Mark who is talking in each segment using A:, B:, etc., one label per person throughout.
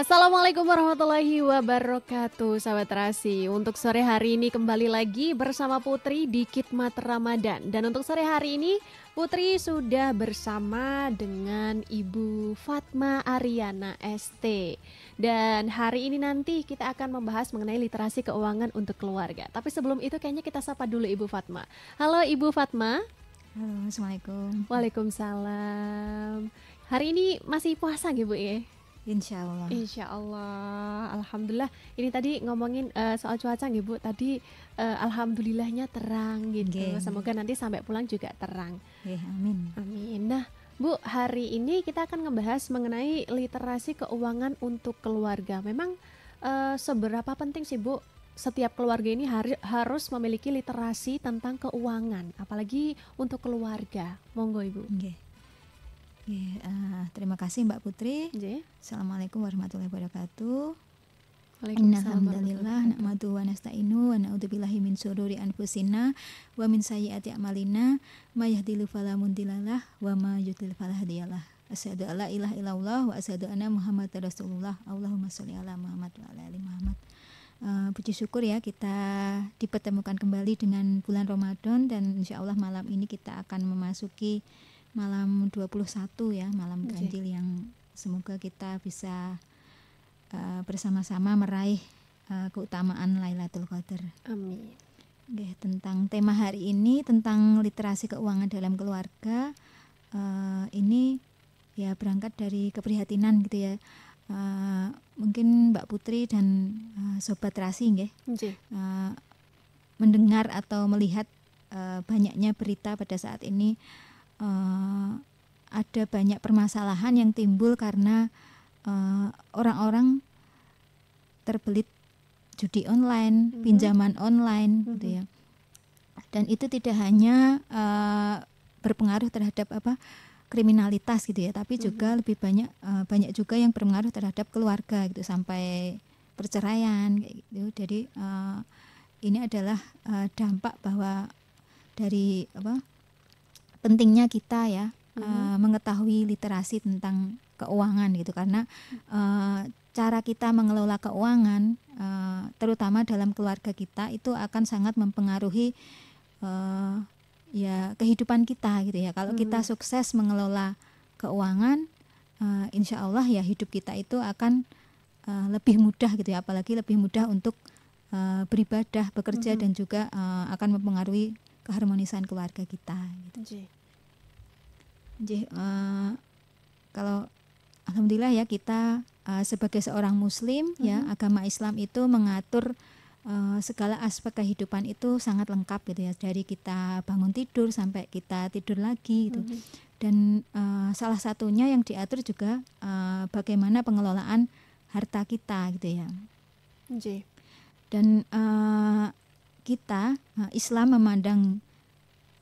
A: Assalamualaikum warahmatullahi wabarakatuh, sahabat Terasi. Untuk sore hari ini kembali lagi bersama Putri di Khidmat Ramadan. Dan untuk sore hari ini Putri sudah bersama dengan Ibu Fatma Ariana ST. Dan hari ini nanti kita akan membahas mengenai literasi keuangan untuk keluarga. Tapi sebelum itu kayaknya kita sapa dulu Ibu Fatma. Halo Ibu Fatma.
B: Halo, Assalamualaikum.
A: Waalaikumsalam. Hari ini masih puasa gitu ya?
B: Insya Allah.
A: Insya Allah, alhamdulillah. Ini tadi ngomongin soal cuaca nggih Bu. Tadi alhamdulillahnya terang gitu.
B: Nggih.
A: Semoga nanti sampai pulang juga terang.
B: Amin.
A: Amin. Nah, Bu, hari ini kita akan ngebahas mengenai literasi keuangan untuk keluarga. Memang seberapa penting sih Bu, setiap keluarga ini harus memiliki literasi tentang keuangan, apalagi untuk keluarga. Monggo Ibu.
B: Terima kasih Mbak Putri.
A: Nggih.
B: Assalamualaikum warahmatullahi wabarakatuh.
A: Waalaikumsalam
B: Innalhamdalillah na'madu wa nasta'inu wa na'udzubillahi min syururi anfusina wa min sayyiati a'malina may yahdihillahu fala mudhillalah wa may yudhlil fala hadiyalah. Asyhadu an la ilaha illallah wa asyhadu anna Muhammadar Rasulullah. Allahumma sholli ala Muhammad wa ala ali Muhammad. Puji syukur ya kita dipertemukan kembali dengan bulan Ramadan, dan insya Allah malam ini kita akan memasuki malam 21 ya, malam ganjil yang semoga kita bisa bersama-sama meraih keutamaan Lailatul Qadar.
A: Amin.
B: Tentang tema hari ini tentang literasi keuangan dalam keluarga, ini ya berangkat dari keprihatinan gitu ya. Mungkin Mbak Putri dan Sobat Terasi mendengar atau melihat banyaknya berita pada saat ini. Ada banyak permasalahan yang timbul karena orang-orang terbelit judi online, pinjaman online, gitu ya. Dan itu tidak hanya berpengaruh terhadap kriminalitas gitu ya, tapi juga lebih banyak juga yang berpengaruh terhadap keluarga gitu, sampai perceraian kayak gitu. Jadi ini adalah dampak bahwa dari pentingnya kita ya mengetahui literasi tentang keuangan gitu, karena cara kita mengelola keuangan terutama dalam keluarga kita itu akan sangat mempengaruhi ya kehidupan kita gitu ya. Kalau kita sukses mengelola keuangan, insya Allah ya hidup kita itu akan lebih mudah gitu ya, apalagi lebih mudah untuk beribadah, bekerja, dan juga akan mempengaruhi keharmonisan keluarga kita gitu. Kalau alhamdulillah ya kita sebagai seorang muslim ya, agama Islam itu mengatur segala aspek kehidupan itu sangat lengkap gitu ya, dari kita bangun tidur sampai kita tidur lagi gitu. Dan salah satunya yang diatur juga bagaimana pengelolaan harta kita gitu ya. Dan kita Islam memandang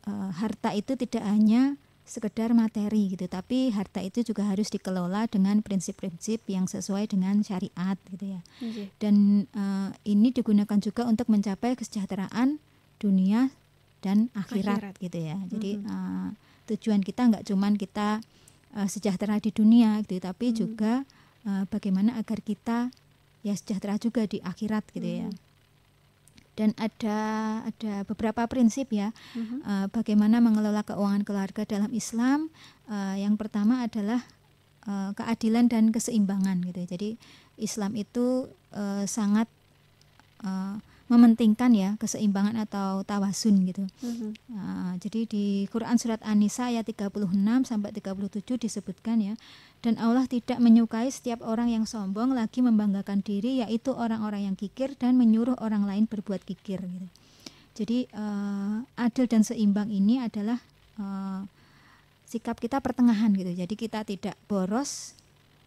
B: harta itu tidak hanya sekedar materi gitu, tapi harta itu juga harus dikelola dengan prinsip-prinsip yang sesuai dengan syariat gitu ya. Dan ini digunakan juga untuk mencapai kesejahteraan dunia dan akhirat gitu ya. Jadi tujuan kita nggak cuman kita sejahtera di dunia gitu, tapi juga bagaimana agar kita ya sejahtera juga di akhirat gitu ya. Dan ada beberapa prinsip ya bagaimana mengelola keuangan keluarga dalam Islam. Yang pertama adalah keadilan dan keseimbangan gitu. Jadi Islam itu sangat mementingkan ya keseimbangan atau tawasun gitu. Jadi di Quran surat An-Nisa ayat 36 sampai 37 disebutkan ya, dan Allah tidak menyukai setiap orang yang sombong lagi membanggakan diri, yaitu orang-orang yang kikir dan menyuruh orang lain berbuat kikir gitu. Jadi adil dan seimbang ini adalah sikap kita pertengahan gitu. Jadi kita tidak boros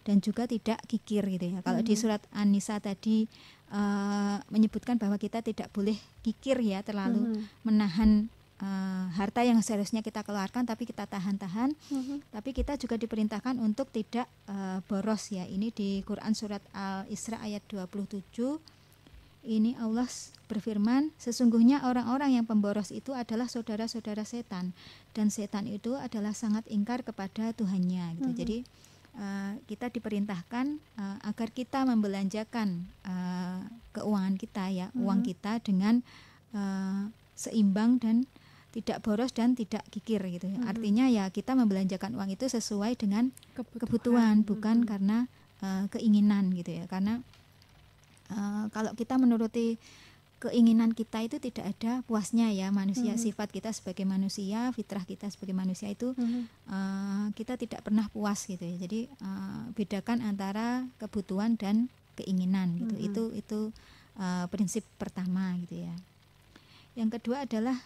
B: dan juga tidak kikir gitu ya. Kalau di surat An-Nisa tadi menyebutkan bahwa kita tidak boleh kikir ya, terlalu menahan harta yang seharusnya kita keluarkan tapi kita tahan-tahan. Tapi kita juga diperintahkan untuk tidak boros ya. Ini di Quran surat Al-Isra ayat 27. Ini Allah berfirman, sesungguhnya orang-orang yang pemboros itu adalah saudara-saudara setan, dan setan itu adalah sangat ingkar kepada Tuhannya gitu. Jadi kita diperintahkan agar kita membelanjakan keuangan kita ya, uang kita dengan seimbang dan tidak boros dan tidak kikir gitu ya. Artinya ya kita membelanjakan uang itu sesuai dengan kebutuhan bukan karena keinginan gitu ya. Karena kalau kita menuruti keinginan kita itu tidak ada puasnya ya manusia. Sifat kita sebagai manusia, fitrah kita sebagai manusia itu kita tidak pernah puas gitu ya. Jadi bedakan antara kebutuhan dan keinginan gitu. Itu prinsip pertama gitu ya. Yang kedua adalah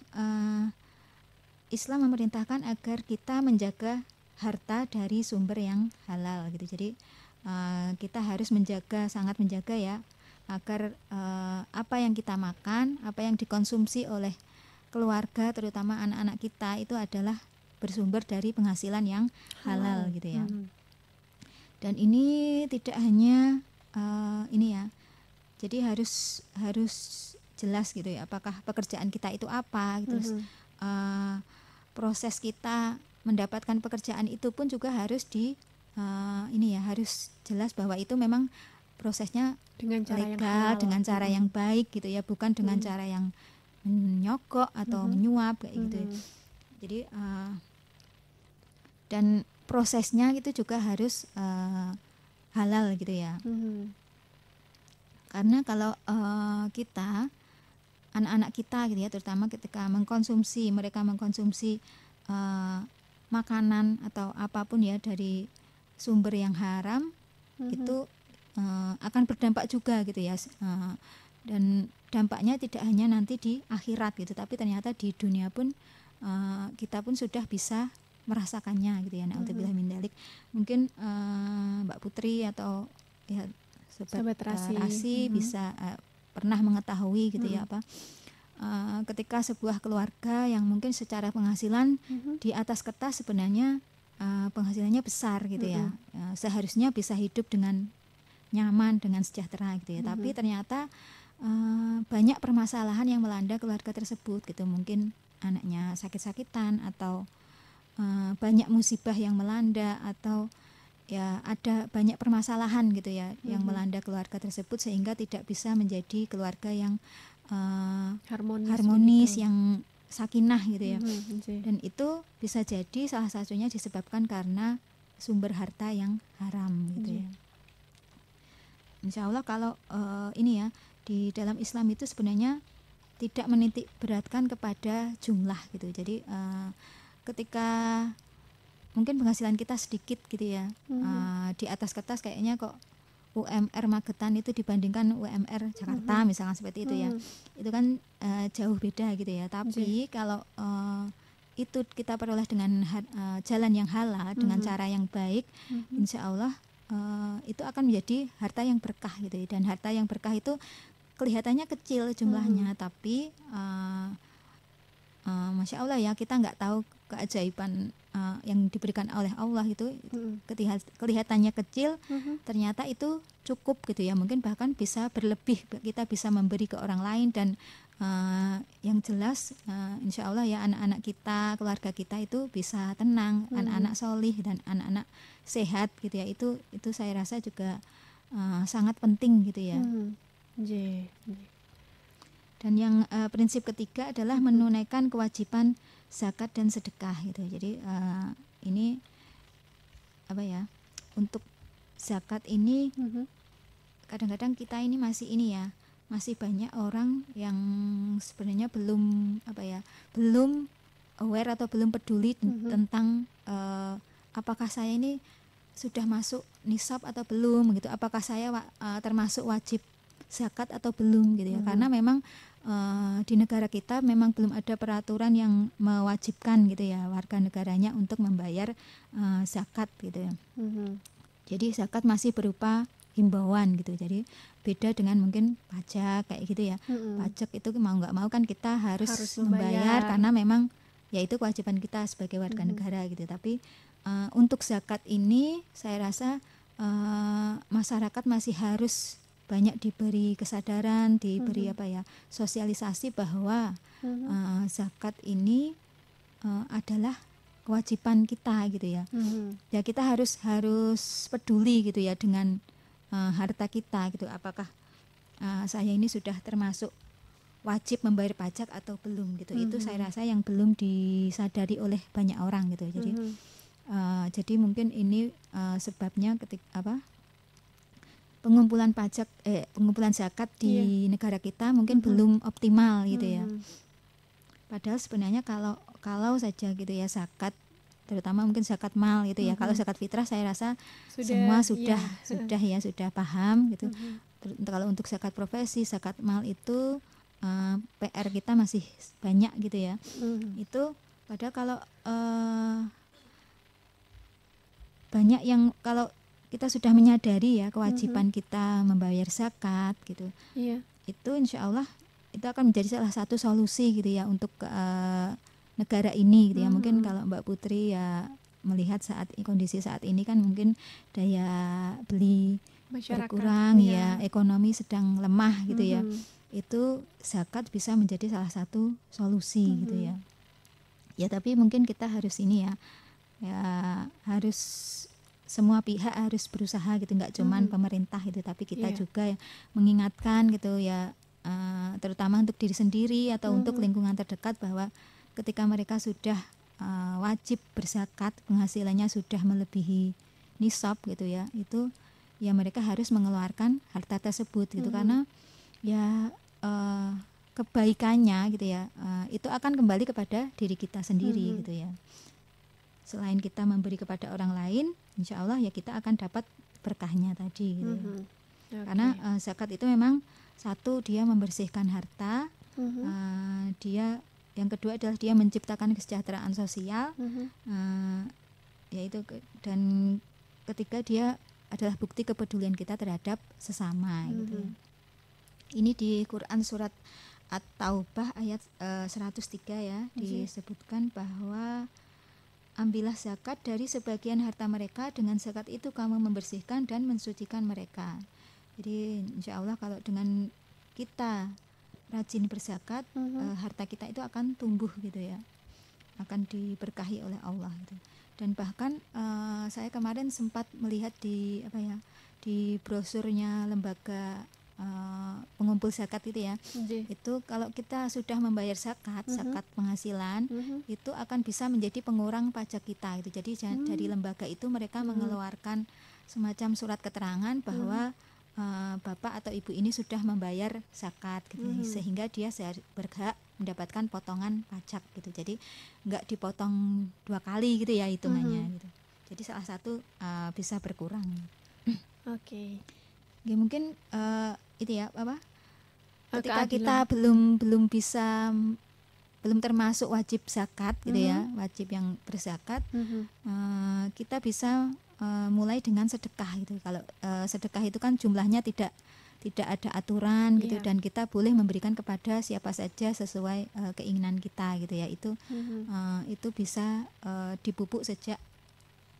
B: Islam memerintahkan agar kita menjaga harta dari sumber yang halal gitu. Jadi kita harus sangat menjaga ya, agar apa yang kita makan, apa yang dikonsumsi oleh keluarga, terutama anak-anak kita itu adalah bersumber dari penghasilan yang halal gitu ya. Dan ini tidak hanya ini ya, jadi harus jelas gitu ya, apakah pekerjaan kita itu apa gitu. Proses kita mendapatkan pekerjaan itu pun juga harus ini ya, harus jelas bahwa itu memang prosesnya
A: dengan cara
B: legal,
A: yang halal,
B: dengan cara yang baik gitu ya, bukan dengan cara yang menyogok atau menyuap kayak gitu. Jadi dan prosesnya itu juga harus halal gitu ya. Karena kalau kita anak-anak kita gitu ya, terutama ketika mereka mengkonsumsi makanan atau apapun ya dari sumber yang haram, itu akan berdampak juga gitu ya. Dan dampaknya tidak hanya nanti di akhirat gitu, tapi ternyata di dunia pun kita pun sudah bisa merasakannya gitu ya. Na'udzubillah min dzalik. Mungkin Mbak Putri atau ya Sobat Rasi bisa pernah mengetahui gitu ya, ketika sebuah keluarga yang mungkin secara penghasilan di atas kertas sebenarnya penghasilannya besar gitu ya, seharusnya bisa hidup dengan nyaman, dengan sejahtera gitu ya, tapi ternyata banyak permasalahan yang melanda keluarga tersebut gitu. Mungkin anaknya sakit-sakitan atau banyak musibah yang melanda, atau ya ada banyak permasalahan gitu ya yang melanda keluarga tersebut, sehingga tidak bisa menjadi keluarga yang harmonis yang sakinah gitu ya. Dan itu bisa jadi salah satunya disebabkan karena sumber harta yang haram gitu ya. Insya Allah kalau ini ya, di dalam Islam itu sebenarnya tidak menitik beratkan kepada jumlah gitu. Jadi ketika mungkin penghasilan kita sedikit gitu ya, di atas kertas kayaknya kok UMR Magetan itu dibandingkan UMR Jakarta misalkan seperti itu ya, itu kan jauh beda gitu ya. Tapi kalau itu kita peroleh dengan jalan yang halal, dengan cara yang baik, insya Allah itu akan menjadi harta yang berkah gitu ya. Dan harta yang berkah itu kelihatannya kecil jumlahnya, tapi Masya Allah ya, kita nggak tahu keajaiban yang diberikan oleh Allah itu. Kelihatannya kecil, ternyata itu cukup gitu ya. Mungkin bahkan bisa berlebih, kita bisa memberi ke orang lain. Dan yang jelas insya Allah ya, anak-anak kita, keluarga kita itu bisa tenang, anak-anak solih dan anak-anak sehat gitu ya. Itu saya rasa juga sangat penting gitu ya. Dan yang prinsip ketiga adalah menunaikan kewajiban zakat dan sedekah gitu. Jadi ini apa ya, untuk zakat ini kadang-kadang kita ini masih ini ya, masih banyak orang yang sebenarnya belum aware atau belum peduli tentang apakah saya ini sudah masuk nisab atau belum gitu, apakah saya termasuk wajib zakat atau belum gitu ya. Karena memang di negara kita memang belum ada peraturan yang mewajibkan gitu ya warga negaranya untuk membayar zakat gitu ya. Jadi zakat masih berupa himbauan gitu. Jadi beda dengan mungkin pajak kayak gitu ya. Pajak itu mau nggak mau kan kita harus membayar karena memang ya itu kewajiban kita sebagai warga negara gitu. Tapi untuk zakat ini saya rasa masyarakat masih harus banyak diberi kesadaran, diberi sosialisasi bahwa zakat ini adalah kewajiban kita gitu ya. Ya kita harus peduli gitu ya dengan harta kita gitu. Apakah saya ini sudah termasuk wajib membayar pajak atau belum gitu. Itu saya rasa yang belum disadari oleh banyak orang gitu. Jadi mungkin ini sebabnya pengumpulan zakat di negara kita mungkin belum optimal gitu ya. Padahal sebenarnya kalau saja gitu ya zakat, terutama mungkin zakat mal gitu ya. Kalau zakat fitrah saya rasa semua sudah paham gitu. Kalau untuk zakat profesi, zakat mal itu PR kita masih banyak gitu ya. Itu padahal kalau banyak yang kalau kita sudah menyadari ya kewajiban kita membayar zakat gitu. Itu insya Allah itu akan menjadi salah satu solusi gitu ya untuk negara ini gitu ya. Mungkin kalau Mbak Putri ya melihat kondisi saat ini kan mungkin daya beli masyarakat berkurang ya, ekonomi sedang lemah gitu ya. Itu zakat bisa menjadi salah satu solusi gitu ya. Ya tapi mungkin kita harus harus semua pihak harus berusaha gitu, nggak cuman pemerintah gitu, tapi kita juga mengingatkan gitu ya, terutama untuk diri sendiri atau untuk lingkungan terdekat bahwa ketika mereka sudah wajib berzakat, penghasilannya sudah melebihi nisab gitu ya, itu ya mereka harus mengeluarkan harta tersebut gitu, karena ya kebaikannya gitu ya, itu akan kembali kepada diri kita sendiri gitu ya. Selain kita memberi kepada orang lain, insya Allah ya kita akan dapat berkahnya tadi gitu ya. Karena zakat itu memang satu, dia membersihkan harta, dia yang kedua adalah dia menciptakan kesejahteraan sosial, yaitu dan ketiga dia adalah bukti kepedulian kita terhadap sesama gitu. Ini di Quran surat At-Taubah ayat 103 ya, disebutkan bahwa ambillah zakat dari sebagian harta mereka, dengan zakat itu kamu membersihkan dan mensucikan mereka. Jadi insya Allah kalau dengan kita rajin berzakat, harta kita itu akan tumbuh gitu ya, akan diberkahi oleh Allah gitu. Dan bahkan saya kemarin sempat melihat di brosurnya lembaga pengumpul zakat itu ya, itu kalau kita sudah membayar zakat penghasilan, itu akan bisa menjadi pengurang pajak kita gitu. Jadi dari lembaga itu mereka mengeluarkan semacam surat keterangan bahwa bapak atau ibu ini sudah membayar zakat gitu, sehingga dia berhak mendapatkan potongan pajak gitu. Jadi nggak dipotong 2 kali gitu ya hitungannya gitu. Jadi salah satu bisa berkurang. Ya mungkin itu ya ketika kita belum termasuk wajib zakat gitu ya, wajib yang berzakat, kita bisa mulai dengan sedekah gitu. Kalau sedekah itu kan jumlahnya tidak ada aturan gitu, dan kita boleh memberikan kepada siapa saja sesuai keinginan kita gitu ya. Itu bisa dipupuk sejak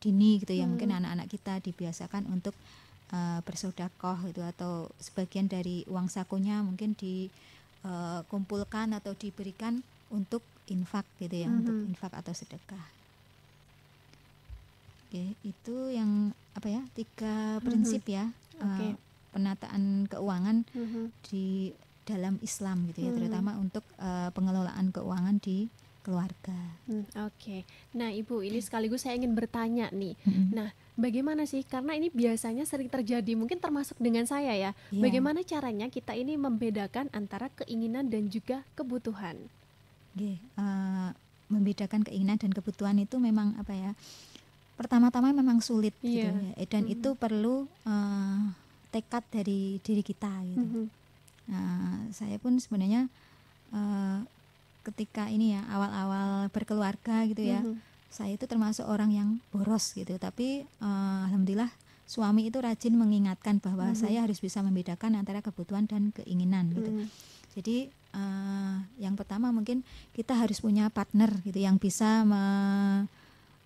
B: dini gitu ya. Mungkin anak-anak kita dibiasakan untuk bersedekah gitu, atau sebagian dari uang sakunya mungkin dikumpulkan atau diberikan untuk infak gitu ya, untuk infak atau sedekah. Oke, itu yang 3 prinsip ya, penataan keuangan di dalam Islam gitu ya, terutama untuk pengelolaan keuangan di keluarga.
A: Nah Ibu, ini sekaligus saya ingin bertanya nih. Nah, bagaimana sih, karena ini biasanya sering terjadi, mungkin termasuk dengan saya ya, bagaimana caranya kita ini membedakan antara keinginan dan juga kebutuhan?
B: Membedakan keinginan dan kebutuhan itu memang pertama-tama memang sulit gitu ya, dan itu perlu tekad dari diri kita gitu. Saya pun sebenarnya ketika ini ya awal-awal berkeluarga gitu ya, saya itu termasuk orang yang boros gitu, tapi alhamdulillah suami itu rajin mengingatkan bahwa saya harus bisa membedakan antara kebutuhan dan keinginan gitu. Jadi yang pertama mungkin kita harus punya partner gitu yang bisa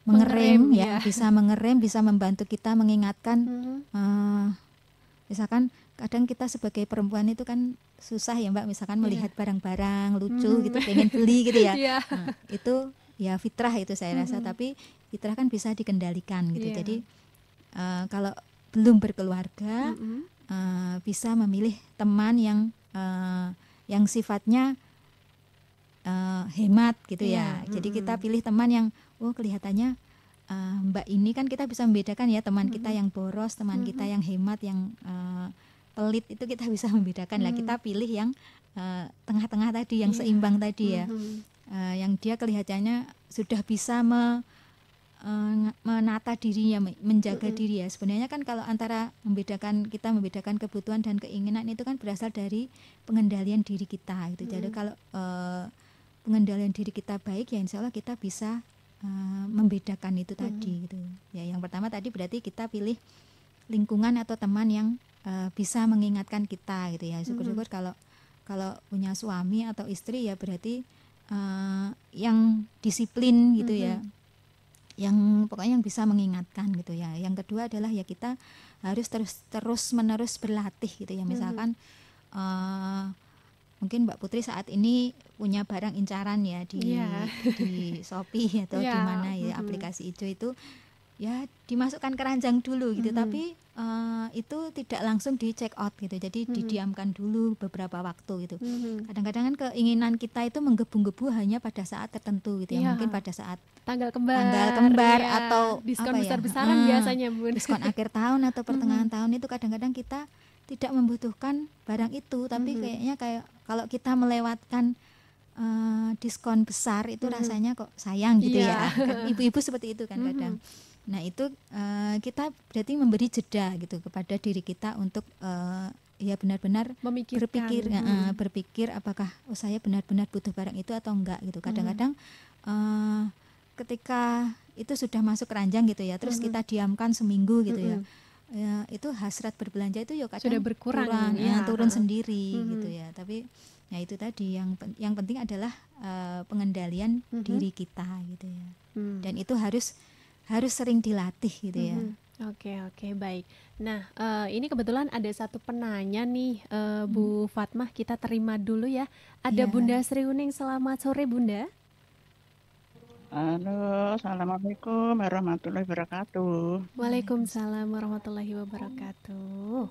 B: mengerem ya, bisa mengerem, bisa membantu kita mengingatkan. Misalkan kadang kita sebagai perempuan itu kan susah ya Mbak, misalkan melihat barang-barang lucu gitu, pengen beli gitu ya. Itu ya fitrah itu saya rasa, tapi fitrah kan bisa dikendalikan gitu. Jadi kalau belum berkeluarga bisa memilih teman yang sifatnya hemat gitu ya. Jadi kita pilih teman yang kelihatannya Mbak ini kan kita bisa membedakan ya, teman kita yang boros, teman kita yang hemat, yang pelit, itu kita bisa membedakan lah. Kita pilih yang tengah-tengah tadi, yang seimbang tadi ya, yang dia kelihatannya sudah bisa menata dirinya, menjaga diri ya. Sebenarnya kan kalau antara kita membedakan kebutuhan dan keinginan itu kan berasal dari pengendalian diri kita gitu. Jadi kalau pengendalian diri kita baik ya insya Allah kita bisa membedakan itu tadi gitu. Ya yang pertama tadi berarti kita pilih lingkungan atau teman yang bisa mengingatkan kita gitu ya. Syukur-syukur kalau punya suami atau istri ya berarti yang disiplin gitu ya, yang pokoknya yang bisa mengingatkan gitu ya. Yang kedua adalah ya kita harus terus menerus berlatih gitu ya. Misalkan mungkin Mbak Putri saat ini punya barang incaran ya di Shopee atau di mana ya, aplikasi hijau itu ya dimasukkan keranjang dulu gitu, tapi itu tidak langsung di check out gitu, jadi didiamkan dulu beberapa waktu gitu. Kadang-kadang kan keinginan kita itu menggebu-gebu hanya pada saat tertentu gitu ya, mungkin pada saat
A: tanggal kembar
B: atau
A: diskon besar-besaran biasanya Bun,
B: diskon akhir tahun atau pertengahan tahun itu kadang-kadang kita tidak membutuhkan barang itu, tapi kayaknya kayak kalau kita melewatkan diskon besar itu rasanya kok sayang gitu ya. Kan ibu-ibu seperti itu kan kadang. Nah itu kita berarti memberi jeda gitu kepada diri kita untuk ya benar-benar berpikir apakah saya benar-benar butuh barang itu atau enggak gitu. Kadang-kadang ketika itu sudah masuk keranjang gitu ya, terus kita diamkan seminggu gitu ya. Ya, itu hasrat berbelanja itu ya kadang
A: sudah berkurang
B: turun sendiri gitu ya. Tapi ya itu tadi yang penting adalah pengendalian diri kita gitu ya. Dan itu harus sering dilatih gitu ya.
A: Oke, baik. Nah, ini kebetulan ada satu penanya nih, Bu Fatmah, kita terima dulu ya. Ada Bunda Sri Uning, selamat sore Bunda.
C: Halo, assalamualaikum warahmatullahi wabarakatuh.
A: Waalaikumsalam warahmatullahi wabarakatuh.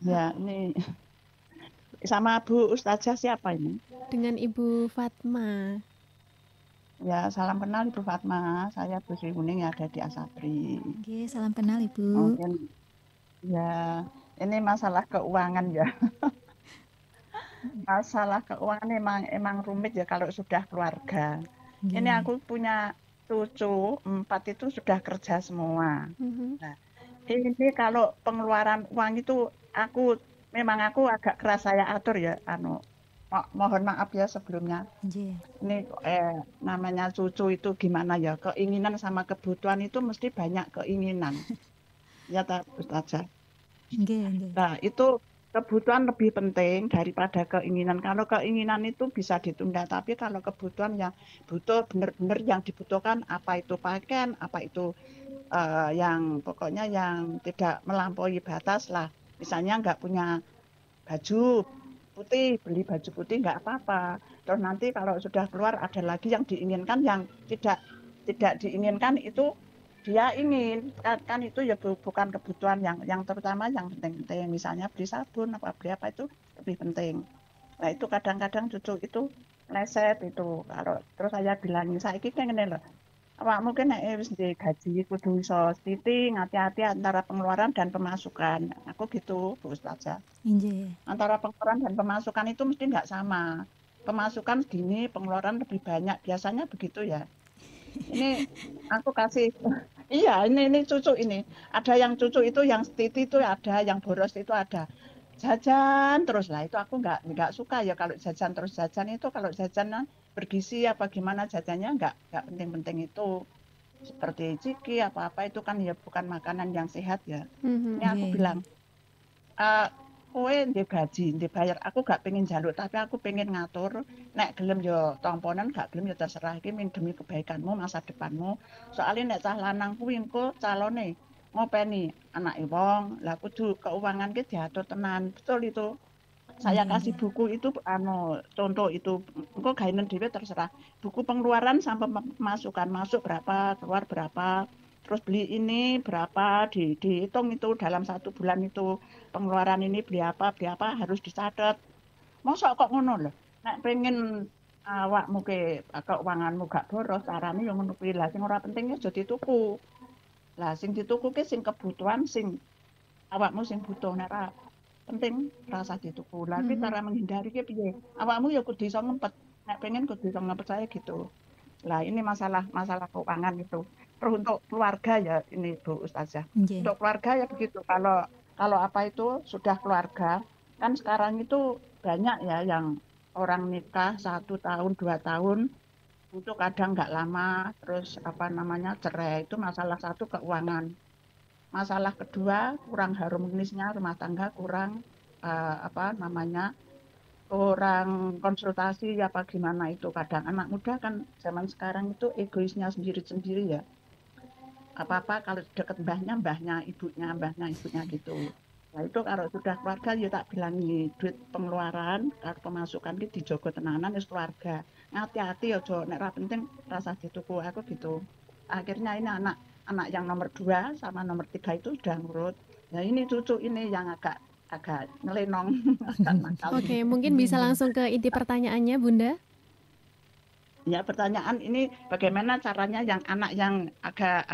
C: Ya, ini sama Bu Ustazah siapa ini?
A: Dengan Ibu Fatmah.
C: Ya, salam kenal Ibu Fatmah. Saya Bu Sri Uning yang ada di Asabri.
B: Oke, salam kenal Ibu.
C: Mungkin ya, ini masalah keuangan ya. Masalah keuangan emang rumit ya kalau sudah keluarga. Ini aku punya cucu 4 itu sudah kerja semua. Nah, ini kalau pengeluaran uang itu aku agak keras saya atur ya. Mohon maaf ya sebelumnya. Ini namanya cucu itu gimana ya, keinginan sama kebutuhan itu mesti banyak keinginan. Ya tak Ustazah. Nah itu kebutuhan lebih penting daripada keinginan. Kalau keinginan itu bisa ditunda, tapi kalau kebutuhan yang butuh benar-benar yang dibutuhkan, apa itu pakaian, apa itu yang pokoknya yang tidak melampaui batas lah. Misalnya nggak punya baju putih, beli baju putih nggak apa-apa. Terus nanti kalau sudah keluar ada lagi yang diinginkan, yang tidak diinginkan itu dia ingin kan itu ya bukan kebutuhan yang terutama yang penting-penting, misalnya beli sabun beli apa itu lebih penting. Nah itu kadang-kadang cucu itu leset itu, kalau terus saya bilangin saiki ngene lho, mungkin wis gaji kudu iso titing, hati-hati antara pengeluaran dan pemasukan. Aku gitu Bu Ustazah. Antara pengeluaran dan pemasukan itu mesti nggak sama. Pemasukan segini, pengeluaran lebih banyak, biasanya begitu ya. Ini aku kasih iya ini cucu ini ada yang cucu itu yang titi itu ada, yang boros itu ada, jajan terus lah itu aku nggak suka ya kalau jajan terus. Jajan itu kalau jajan bergizi apa gimana jajannya nggak penting-penting itu, seperti ciki apa-apa itu kan ya bukan makanan yang sehat ya. Ini aku bilang kowe ndek gaji, ndek bayar, aku gak pengen jaluk, tapi aku pengen ngatur. Nek gelem yo tomponan, gak gelem yo terserah, iki demi kebaikanmu, masa depanmu. Soalnya nek cah lanang kuwi engko calone ngopeni anake wong, lah kudu keuangan ki diatur tenan. Betul itu. Saya kasih buku itu contoh itu engko gaenen dhewe terserah. Buku pengeluaran sampai pemasukan, masuk berapa, keluar berapa. Terus beli ini berapa, dihitung itu dalam 1 bulan itu pengeluaran ini beli apa harus dicatat. Mosok kok ngono lho. Nek pengen awakmu keuanganmu gak boros, carane yo ngono kuwi. Lah sing ora penting aja dituku. Lah sing dituku ki sing kebutuhan sing awakmu sing butuh, nek ora penting rasa dituku. Lah kuwi cara menghindari ki piye? Awakmu ya kudu iso ngempet. Nek pengen kudu iso ngempet saya gitu. Lah ini masalah keuangan itu. Terus untuk keluarga ya ini Bu Ustazah. Untuk keluarga ya begitu. Kalau apa itu sudah keluarga, kan sekarang itu banyak ya yang orang nikah 1 tahun, 2 tahun, itu kadang nggak lama, terus cerai. Itu masalah satu keuangan. Masalah kedua kurang harmonisnya rumah tangga, kurang kurang konsultasi apa gimana itu. Kadang anak muda kan zaman sekarang itu egoisnya sendiri-sendiri ya. Apa-apa kalau deket mbahnya ibunya gitu. Nah itu kalau sudah keluarga ya tak bilangi duit pengeluaran, pemasukan itu dijogo tenanan wis keluarga. Hati-hati aja nek ra penting rasa dituku aku gitu. Akhirnya ini anak yang nomor 2 sama nomor 3 itu sudah nurut. Nah ini cucu ini yang agak ngelenong.
A: Oke, mungkin bisa langsung ke inti pertanyaannya Bunda.
C: Ya pertanyaan ini bagaimana caranya yang anak yang agak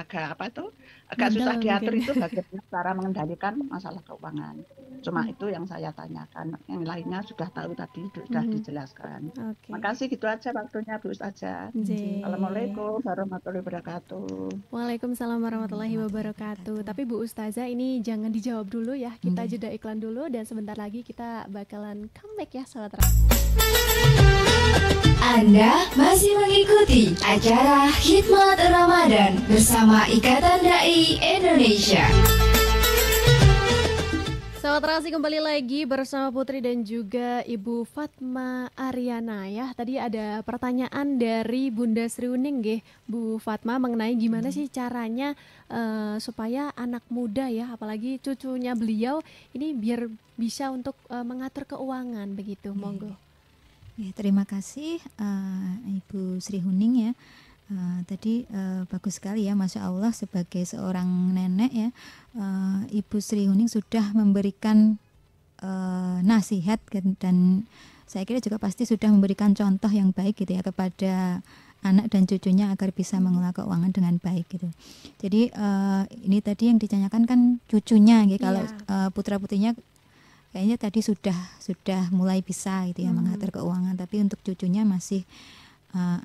C: susah diatur itu bagaimana cara mengendalikan masalah keuangan. Cuma itu yang saya tanyakan. Yang lainnya sudah tahu tadi sudah dijelaskan. Makasih gitu aja waktunya Bu Ustazah. Assalamualaikum warahmatullahi wabarakatuh.
A: Waalaikumsalam warahmatullahi wabarakatuh. Tapi Bu Ustazah ini jangan dijawab dulu ya. Kita jeda iklan dulu dan sebentar lagi kita bakalan comeback ya Sobat Trasi.
D: Anda masih mengikuti acara Khidmat Ramadan bersama Ikatan Dai Indonesia.
A: Sahabat Trasi kembali lagi bersama Putri dan juga Ibu Fatma Aryana ya. Tadi ada pertanyaan dari Bunda Sriuning Bu Fatma mengenai gimana sih caranya supaya anak muda ya, apalagi cucunya beliau ini biar bisa untuk mengatur keuangan begitu. Monggo.
B: Ya, terima kasih Ibu Sri Huning ya. Tadi bagus sekali ya, Masya Allah sebagai seorang nenek ya, Ibu Sri Huning sudah memberikan nasihat dan saya kira juga pasti sudah memberikan contoh yang baik gitu ya kepada anak dan cucunya agar bisa mengelola keuangan dengan baik gitu. Jadi ini tadi yang ditanyakan kan cucunya gitu. Kalau putra-putrinya kayaknya tadi sudah mulai bisa gitu ya mengatur keuangan, tapi untuk cucunya masih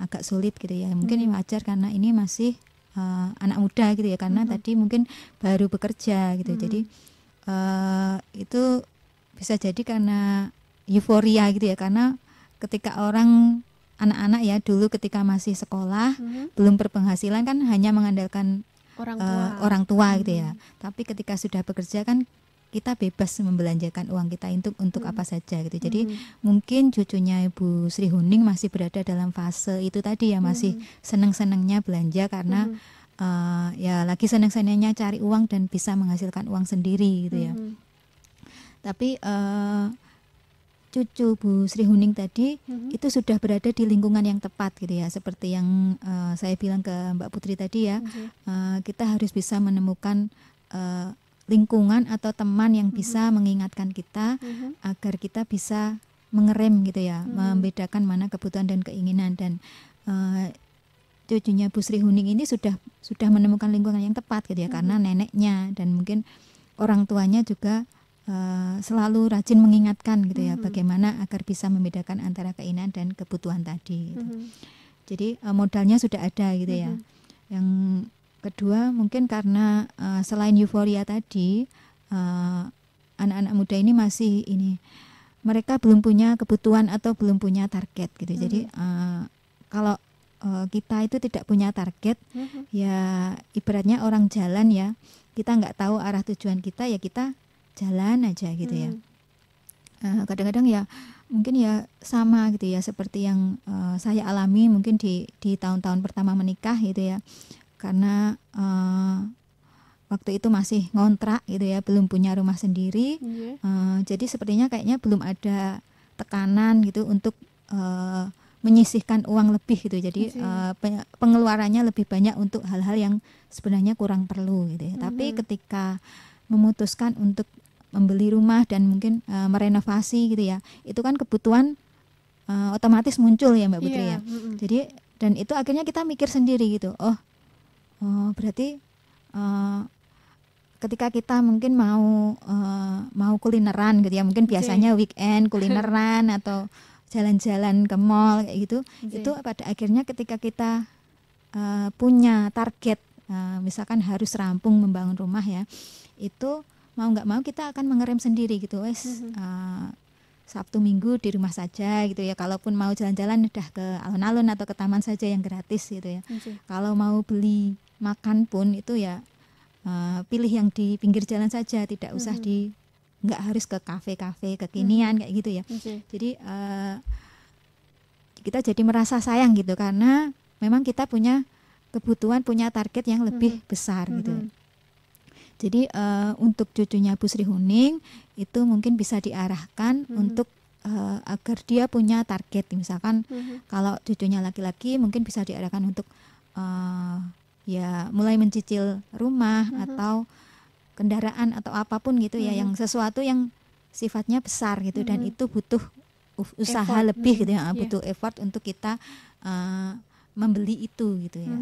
B: agak sulit gitu ya. Mungkin wajar karena ini masih anak muda gitu ya, karena tadi mungkin baru bekerja gitu. Jadi itu bisa jadi karena euforia gitu ya, karena ketika anak-anak ya dulu ketika masih sekolah belum berpenghasilan kan hanya mengandalkan orang tua gitu ya. Tapi ketika sudah bekerja kan kita bebas membelanjakan uang kita untuk apa saja gitu. Jadi mungkin cucunya Ibu Sri Huning masih berada dalam fase itu tadi ya, masih seneng-senengnya belanja karena ya lagi seneng-senengnya cari uang dan bisa menghasilkan uang sendiri gitu ya. Tapi cucu Bu Sri Huning tadi itu sudah berada di lingkungan yang tepat gitu ya. Seperti yang saya bilang ke Mbak Putri tadi ya, kita harus bisa menemukan lingkungan atau teman yang bisa mengingatkan kita agar kita bisa mengerem gitu ya, membedakan mana kebutuhan dan keinginan. Dan cucunya Bu Sri Huning ini sudah menemukan lingkungan yang tepat gitu ya, karena neneknya dan mungkin orang tuanya juga selalu rajin mengingatkan gitu ya, bagaimana agar bisa membedakan antara keinginan dan kebutuhan tadi gitu. Jadi modalnya sudah ada gitu ya. Yang kedua mungkin karena selain euforia tadi, anak-anak muda ini masih mereka belum punya kebutuhan atau belum punya target gitu. Jadi kalau kita itu tidak punya target, ya ibaratnya orang jalan ya, kita nggak tahu arah tujuan kita, ya kita jalan aja gitu ya. Kadang-kadang ya mungkin ya sama gitu ya, seperti yang saya alami mungkin di tahun-tahun pertama menikah gitu ya. Karena waktu itu masih ngontrak gitu ya, belum punya rumah sendiri. Jadi sepertinya kayaknya belum ada tekanan gitu untuk menyisihkan uang lebih gitu. Jadi pengeluarannya lebih banyak untuk hal-hal yang sebenarnya kurang perlu gitu ya. Tapi ketika memutuskan untuk membeli rumah dan mungkin merenovasi gitu ya, itu kan kebutuhan otomatis muncul ya Mbak Putri ya. Jadi dan itu akhirnya kita mikir sendiri gitu. Oh berarti ketika kita mungkin mau kulineran gitu ya, mungkin biasanya weekend kulineran atau jalan-jalan ke mall kayak gitu, itu pada akhirnya ketika kita punya target, misalkan harus rampung membangun rumah ya, itu mau nggak mau kita akan mengerem sendiri gitu, Sabtu Minggu di rumah saja gitu ya. Kalaupun mau jalan-jalan udah ke alun-alun atau ke taman saja yang gratis gitu ya. Kalau mau beli makan pun itu ya pilih yang di pinggir jalan saja, tidak usah nggak harus ke kafe-kafe kekinian kayak gitu ya. Jadi kita jadi merasa sayang gitu karena memang kita punya kebutuhan, punya target yang lebih besar gitu. Jadi untuk cucunya Bu Sri Huning itu mungkin bisa diarahkan untuk agar dia punya target. Misalkan kalau cucunya laki-laki mungkin bisa diarahkan untuk ya mulai mencicil rumah atau kendaraan atau apapun gitu ya, yang sesuatu yang sifatnya besar gitu dan itu butuh usaha effort lebih gitu ya, butuh effort untuk kita membeli itu gitu ya.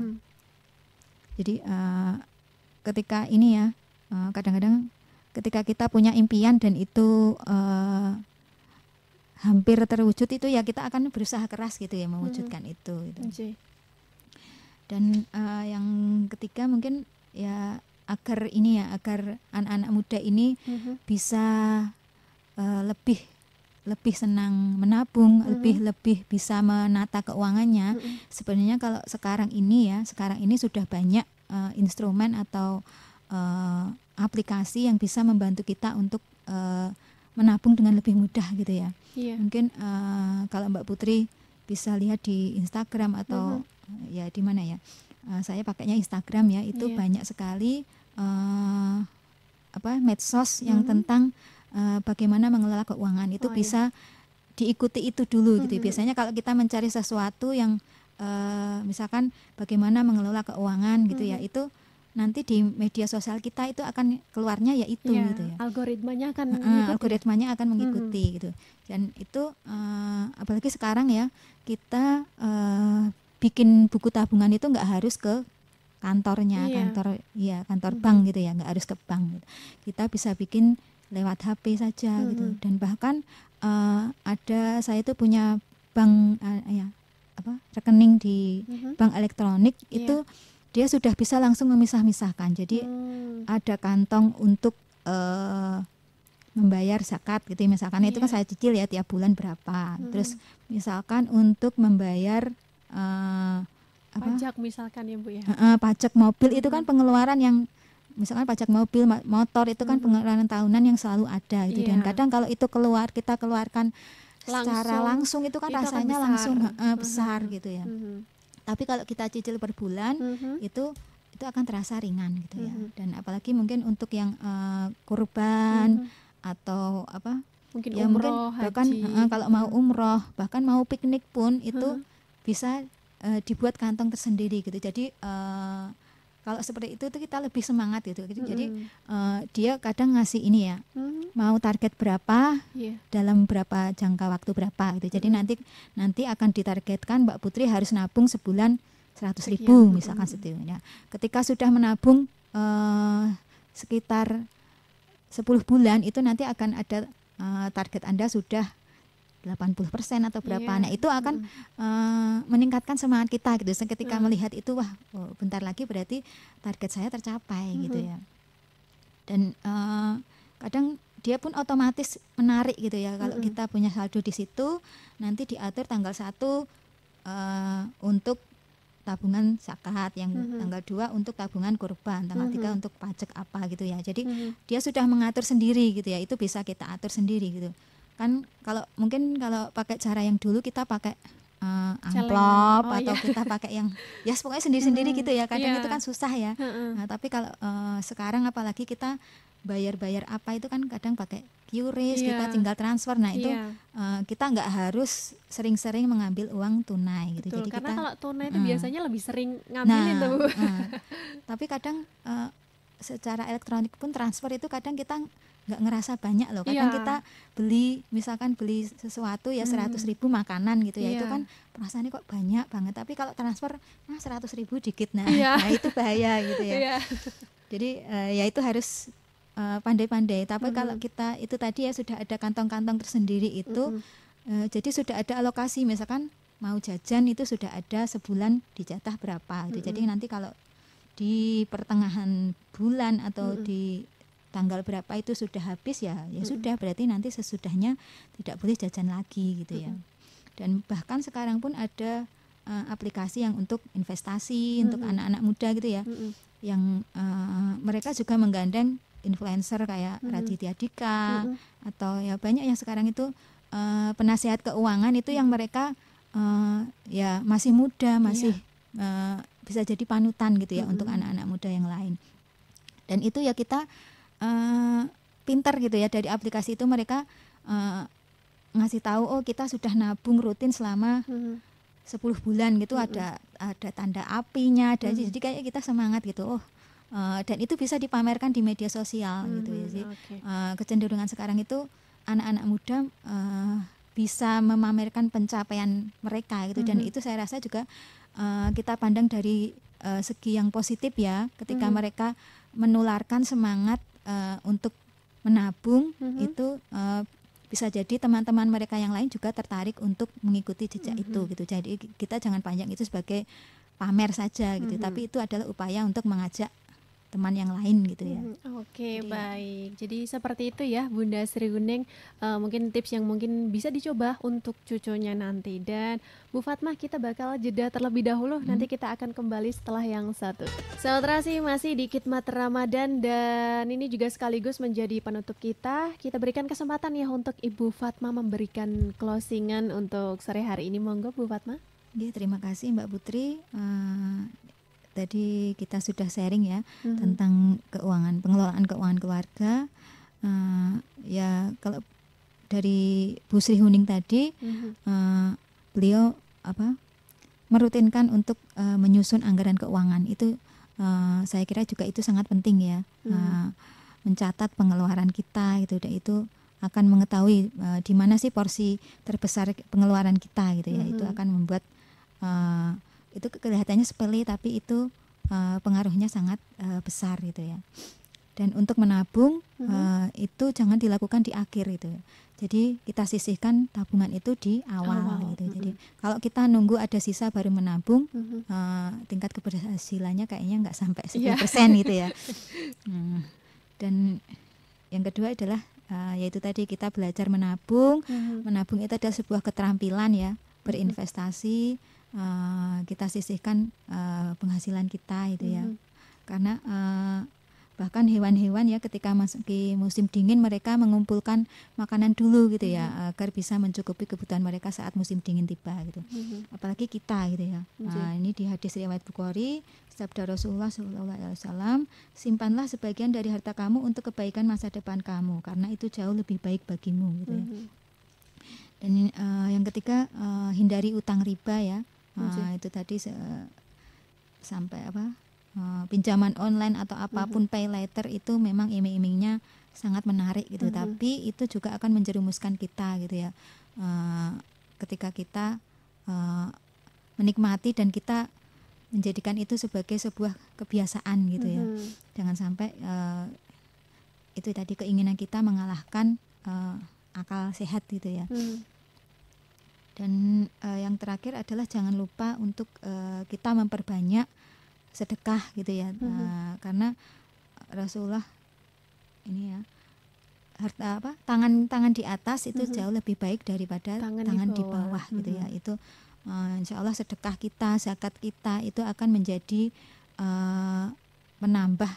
B: Jadi ketika ini ya kadang-kadang ketika kita punya impian dan itu hampir terwujud itu ya kita akan berusaha keras gitu ya mewujudkan itu gitu. Dan yang ketiga mungkin ya agar anak-anak muda ini bisa lebih senang menabung, lebih bisa menata keuangannya. Sebenarnya kalau sekarang ini sudah banyak instrumen atau aplikasi yang bisa membantu kita untuk menabung dengan lebih mudah gitu ya. Mungkin kalau Mbak Putri bisa lihat di Instagram atau ya di mana ya, saya pakainya Instagram ya, itu banyak sekali medsos yang tentang bagaimana mengelola keuangan itu bisa diikuti itu dulu gitu. Biasanya kalau kita mencari sesuatu yang misalkan bagaimana mengelola keuangan gitu ya, itu nanti di media sosial kita itu akan keluarnya ya itu gitu ya.
A: Algoritmanya akan
B: mengikuti gitu. Dan itu apalagi sekarang ya kita bikin buku tabungan itu nggak harus ke kantornya, kantor bank gitu ya, nggak harus ke bank gitu. Kita bisa bikin lewat HP saja gitu. Dan bahkan saya itu punya bank rekening di bank elektronik itu dia sudah bisa langsung memisah-misahkan. Jadi ada kantong untuk membayar zakat gitu misalkan, itu kan saya cicil ya tiap bulan berapa. Terus misalkan untuk membayar
A: pajak misalkan ya Bu ya.
B: Pajak mobil itu kan pengeluaran yang misalkan pajak mobil, motor itu kan pengeluaran tahunan yang selalu ada gitu. Dan kadang kalau itu kita keluarkan secara langsung itu kan rasanya langsung besar gitu ya. Tapi kalau kita cicil per bulan itu akan terasa ringan gitu ya. Dan apalagi mungkin untuk yang kurban atau
A: mungkin
B: ya
A: umroh,
B: mungkin bahkan kalau mau umroh, bahkan mau piknik pun itu bisa dibuat kantong tersendiri gitu. Jadi kalau seperti itu kita lebih semangat gitu. Jadi dia kadang ngasih ini ya, mau target berapa dalam berapa jangka waktu berapa gitu. Jadi nanti akan ditargetkan Mbak Putri harus nabung sebulan 100.000 misalkan seperti itu ya. Ketika sudah menabung sekitar 10 bulan itu nanti akan ada target Anda sudah 80% atau berapa. Nah itu akan meningkatkan semangat kita gitu. Ketika melihat itu bentar lagi berarti target saya tercapai gitu ya. Dan kadang dia pun otomatis menarik gitu ya. Kalau kita punya saldo di situ, nanti diatur tanggal 1 untuk tabungan zakat, yang tanggal 2 untuk tabungan kurban, tanggal 3 untuk pajak apa gitu ya. Jadi dia sudah mengatur sendiri gitu ya. Itu bisa kita atur sendiri gitu. Kan kalau pakai cara yang dulu kita pakai amplop
A: Celengan.
B: atau kita pakai yang ya pokoknya sendiri-sendiri gitu ya. Kadang
A: Iya.
B: itu kan susah ya. Nah, tapi kalau sekarang apalagi kita bayar-bayar apa itu kan kadang pakai QRIS,
A: Iya.
B: kita tinggal transfer. Nah itu
A: Iya.
B: kita nggak harus sering-sering mengambil uang tunai gitu.
A: Betul,
B: Jadi
A: karena
B: kita
A: kalau tunai itu biasanya lebih sering ngambilin tuh Bu.
B: tapi kadang secara elektronik pun transfer itu kadang kita nggak ngerasa banyak loh. Kadang
A: Iya.
B: kita misalkan beli sesuatu ya 100.000 makanan gitu ya, itu
A: Iya.
B: kan perasaannya kok banyak banget. Tapi kalau transfer 100.000 dikit, nah itu bahaya gitu ya.
A: Iya.
B: Jadi ya itu harus pandai-pandai. Tapi kalau kita itu tadi ya sudah ada kantong-kantong tersendiri itu, jadi sudah ada alokasi. Misalkan mau jajan itu sudah ada sebulan dijatah berapa gitu. Jadi nanti kalau di pertengahan bulan atau di tanggal berapa itu sudah habis ya sudah, berarti nanti sesudahnya tidak boleh jajan lagi gitu ya. Dan bahkan sekarang pun ada aplikasi yang untuk investasi untuk anak-anak muda gitu ya, yang mereka juga menggandeng influencer kayak Raditya Dika atau ya banyak yang sekarang itu penasehat keuangan itu yang mereka ya masih muda, masih bisa jadi panutan gitu ya untuk anak-anak muda yang lain. Dan itu ya kita pintar gitu ya, dari aplikasi itu mereka ngasih tahu oh kita sudah nabung rutin selama 10 bulan gitu, ada tanda apinya, ada jadi kayak kita semangat gitu. Dan itu bisa dipamerkan di media sosial gitu ya. Jadi kecenderungan sekarang itu anak-anak muda bisa memamerkan pencapaian mereka gitu, dan itu saya rasa juga kita pandang dari segi yang positif ya, ketika mereka menularkan semangat untuk menabung itu bisa jadi teman-teman mereka yang lain juga tertarik untuk mengikuti jejak itu gitu. Jadi kita jangan pandang itu sebagai pamer saja gitu, tapi itu adalah upaya untuk mengajak teman yang lain gitu ya.
A: Oke, baik. Jadi seperti itu ya Bunda Sri Guneng, mungkin tips yang mungkin bisa dicoba untuk cucunya nanti. Dan Bu Fatmah, kita bakal jeda terlebih dahulu, nanti kita akan kembali setelah yang satu. Saudara sih masih di Khidmat Ramadan, dan ini juga sekaligus menjadi penutup kita. Kita berikan kesempatan ya untuk Ibu Fatmah memberikan closingan untuk sore hari ini. Monggo Bu Fatmah.
B: Ya, terima kasih Mbak Putri. Tadi kita sudah sharing ya tentang pengelolaan keuangan keluarga. Ya kalau dari Bu Sri Huning tadi, beliau merutinkan untuk menyusun anggaran keuangan itu, saya kira juga itu sangat penting ya. Mencatat pengeluaran kita gitu, dan itu akan mengetahui di mana sih porsi terbesar pengeluaran kita gitu ya. Itu akan membuat itu kelihatannya sepele, tapi itu pengaruhnya sangat besar gitu ya. Dan untuk menabung itu jangan dilakukan di akhir gitu. Jadi kita sisihkan tabungan itu di awal gitu. Jadi kalau kita nunggu ada sisa baru menabung, tingkat keberhasilannya kayaknya nggak sampai 10% gitu ya. Dan yang kedua adalah yaitu tadi kita belajar menabung. Menabung itu adalah sebuah keterampilan ya, berinvestasi. Kita sisihkan penghasilan kita itu ya, karena bahkan hewan-hewan ya ketika masuki musim dingin mereka mengumpulkan makanan dulu gitu ya, agar bisa mencukupi kebutuhan mereka saat musim dingin tiba gitu. Apalagi kita gitu ya. Ini di hadis riwayat Bukhari, sabda Rasulullah SAW, simpanlah sebagian dari harta kamu untuk kebaikan masa depan kamu, karena itu jauh lebih baik bagimu gitu ya. Dan yang ketiga, hindari utang riba ya. Itu tadi sampai pinjaman online atau apapun pay later itu memang iming-imingnya sangat menarik gitu, tapi itu juga akan menjerumuskan kita gitu ya, ketika kita menikmati dan kita menjadikan itu sebagai sebuah kebiasaan gitu ya. Jangan sampai itu tadi keinginan kita mengalahkan akal sehat gitu ya. Dan yang terakhir adalah jangan lupa untuk kita memperbanyak sedekah gitu ya. Karena Rasulullah ini ya, harta tangan di atas itu jauh lebih baik daripada tangan di bawah gitu ya. Itu insya Allah sedekah kita, zakat kita itu akan menjadi menambah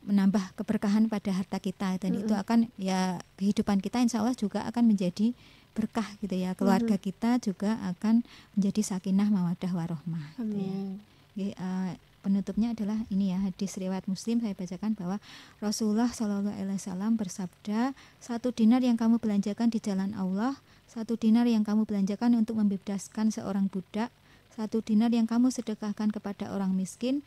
B: menambah keberkahan pada harta kita, dan itu akan ya kehidupan kita insya Allah juga akan menjadi berkah gitu ya. Keluarga kita juga akan menjadi sakinah mawaddah warohmah gitu ya. Oke, penutupnya adalah ini ya, hadis riwayat Muslim saya bacakan bahwa Rasulullah SAW bersabda, 1 dinar yang kamu belanjakan di jalan Allah, 1 dinar yang kamu belanjakan untuk membebaskan seorang budak, 1 dinar yang kamu sedekahkan kepada orang miskin,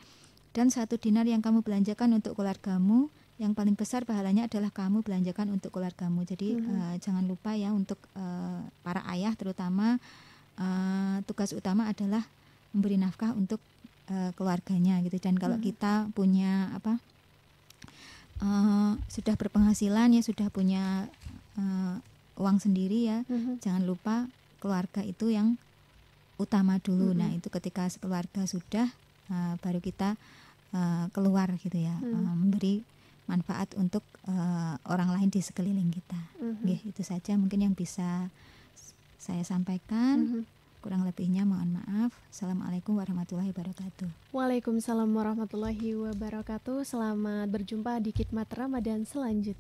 B: dan 1 dinar yang kamu belanjakan untuk keluargamu, yang paling besar pahalanya adalah kamu belanjakan untuk keluargamu. Jadi jangan lupa ya, untuk para ayah terutama, tugas utama adalah memberi nafkah untuk keluarganya gitu. Dan kalau kita punya sudah berpenghasilan ya, sudah punya uang sendiri ya, jangan lupa keluarga itu yang utama dulu. Nah itu ketika sekeluarga sudah, baru kita keluar gitu ya, memberi manfaat untuk orang lain di sekeliling kita. Itu saja mungkin yang bisa saya sampaikan. Kurang lebihnya mohon maaf. Assalamualaikum warahmatullahi wabarakatuh.
A: Waalaikumsalam warahmatullahi wabarakatuh. Selamat berjumpa di Khidmat Ramadan selanjutnya.